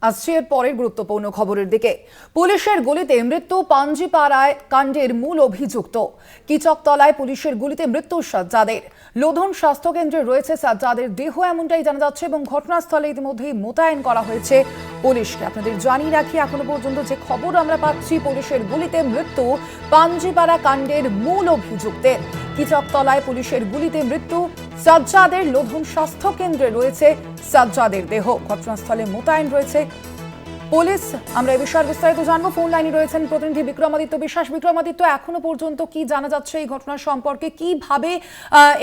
আসছে এর পরের গুরুত্বপূর্ণ খবরের দিকে। পুলিশের গুলিতে মৃত্যু পাঞ্জিপাড়ায় কাণ্ডের মূল অভিযুক্ত। কিচকতলায় পুলিশের গুলিতে মৃত্যু সাজ্জাদের। লোধন স্বাস্থ্য কেন্দ্রে রয়েছে সাজ্জাদের দেহ, এমনটাই জানা যাচ্ছে এবং ঘটনাস্থলে ইতিমধ্যেই মোতায়েন করা হয়েছে পুলিশকে। আপনাদের জানিয়ে রাখি, এখনো পর্যন্ত যে খবর আমরা পাচ্ছি, পুলিশের গুলিতে মৃত্যু পাঞ্জিপাড়া কাণ্ডের মূল অভিযুক্তের। কিচকতলায় পুলিশের গুলিতে মৃত্যু সাজ্জাদের। লোধন স্বাস্থ্য কেন্দ্রে রয়েছে সাজ্জাদের দেহ। ঘটনাস্থলে মোতায়েন রয়েছে পুলিশ। আমরা এই বিষয়ে বিস্তারিত জানবো। ফোন লাইনে রয়েছেন প্রতিনিধি বিক্রমাদিত্য বিশ্বাস। বিক্রমাদিত্য, এখনো পর্যন্ত কি জানা যাচ্ছে এই ঘটনার সম্পর্কে? কিভাবে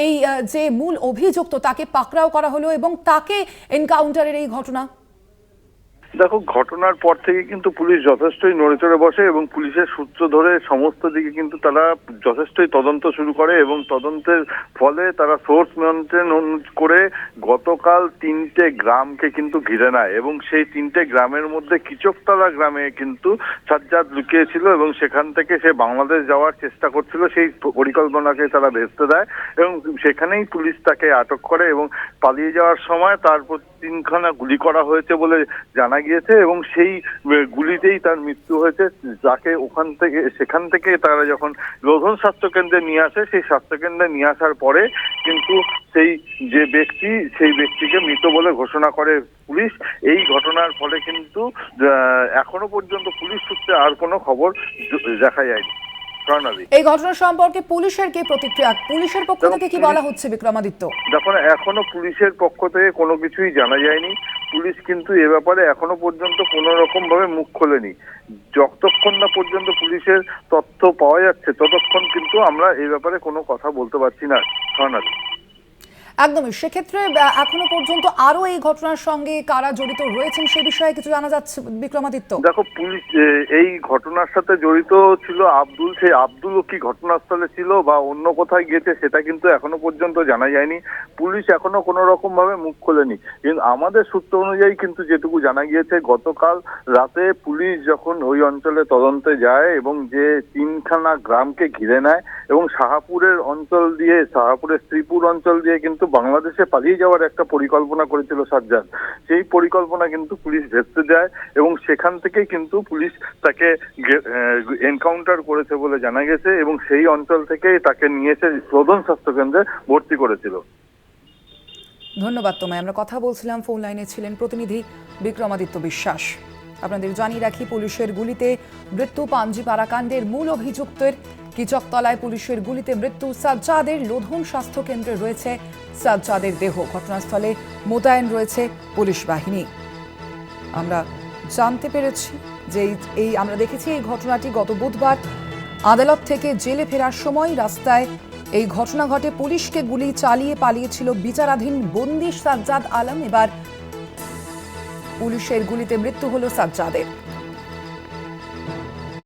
এই যে মূল অভিযুক্ত তাকে পাকড়াও করা হলো এবং তাকে এনকাউন্টারের এই ঘটনা? দেখো, ঘটনার পর থেকে কিন্তু পুলিশ যথেষ্টই নড়েচড়ে বসে এবং পুলিশের সূত্র ধরে সমস্ত দিকে কিন্তু তারা যথেষ্টই তদন্ত শুরু করে এবং তদন্তের ফলে তারা সোর্স মেনটেন করে গতকাল 3টে গ্রামকে কিন্তু ঘিরে নেয় এবং সেই 3টে গ্রামের মধ্যে কিচকতলা গ্রামে কিন্তু সাজ্জাদ লুকিয়েছিল এবং সেখান থেকে সে বাংলাদেশ যাওয়ার চেষ্টা করছিল। সেই পরিকল্পনাকে তারা ভেস্তে দেয় এবং সেখানেই পুলিশ তাকে আটক করে এবং পালিয়ে যাওয়ার সময় তার উপর 3খানা গুলি করা হয়েছে বলে জানা গিয়েছে এবং সেই গুলিতেই তার মৃত্যু হয়েছে। যাকে সেখান থেকে তারা যখন লোধন স্বাস্থ্যকেন্দ্রে নিয়ে আসে, সেই স্বাস্থ্যকেন্দ্রে নিয়ে আসার পরে কিন্তু সেই ব্যক্তিকে মৃত বলে ঘোষণা করে পুলিশ। এই ঘটনার ফলে কিন্তু এখনো পর্যন্ত পুলিশ সূত্রে আর কোনো খবর দেখা যায়নি। এই ঘটনা সম্পর্কে পুলিশের কি প্রতিক্রিয়া? পুলিশের পক্ষ থেকে কি বলা হচ্ছে বিক্রমাদিত্য? দেখুন, এখনো পুলিশের পক্ষ থেকে কোনো কিছুই জানা যায়নি। পুলিশ কিন্তু এ ব্যাপারে এখনো পর্যন্ত কোনো রকম ভাবে মুখ খোলেনি। যতক্ষণ না পর্যন্ত পুলিশের তথ্য পাওয়া যাচ্ছে ততক্ষণ কিন্তু আমরা এই ব্যাপারে কোনো কথা বলতে পারছি না। একদমই। সেক্ষেত্রে এখনো পর্যন্ত আরো এই ঘটনার সঙ্গে কারা জড়িত রয়েছেন সে বিষয়ে কিছু জানা যাচ্ছে বিক্রমাদিত্য? দেখো, পুলিশ এই ঘটনার সাথে জড়িত ছিল আব্দুল। সেই আব্দুলও কি ঘটনাস্থলে ছিল বা অন্য কোথায় গিয়েছে সেটা কিন্তু এখনো পর্যন্ত জানা যায়নি। পুলিশ এখনো কোনো রকম ভাবে মুখ খোলেনি। কিন্তু আমাদের সূত্র অনুযায়ী কিন্তু যেটুকু জানা গিয়েছে, গতকাল রাতে পুলিশ যখন ওই অঞ্চলে তদন্তে যায় এবং যে 3খানা গ্রামকে ঘিরে নেয় এবং শাহপুরের শ্রীপুর অঞ্চল দিয়ে কিন্তু বাংলাদেশে পালিয়ে যাওয়ার একটা পরিকল্পনা করেছিল সাজ্জাদ। সেই পরিকল্পনা কিন্তু পুলিশ ভেস্তে দেয় এবং সেখান থেকে কিন্তু পুলিশ তাকে এনকাউন্টার করেছে বলে জানা গেছে এবং সেই অঞ্চল থেকে তাকে নিয়ে এসে লোধন স্বাস্থ্যকেন্দ্রে ভর্তি করেছিল। ধন্যবাদ তোমায়। আমরা কথা বলছিলাম, ফোন লাইনে ছিলেন প্রতিনিধি বিক্রমাদিত্য বিশ্বাস। আপনাদের জানিয়ে রাখি, পুলিশের গুলিতে মৃত্যু পাঞ্জিপাড়া কাণ্ডের মূল অভিযুক্তের। কিচকতলায় পুলিশের গুলিতে মৃত্যু সাজ্জাদের। লোধন স্বাস্থ্য কেন্দ্রে রয়েছে সাজ্জাদের দেহ। ঘটনাস্থলে মোতায়েন রয়েছে পুলিশ বাহিনী। আমরা জানতে পেরেছি যে আমরা দেখেছি এই ঘটনাটি গত বুধবার আদালত থেকে জেলে ফেরার সময় রাস্তায় এই ঘটনা ঘটে। পুলিশকে গুলি চালিয়ে পালিয়েছিল বিচারাধীন বন্দী সাজ্জাদ আলম। এবার পুলিশের গুলিতে মৃত্যু হলো সাজ্জাদের।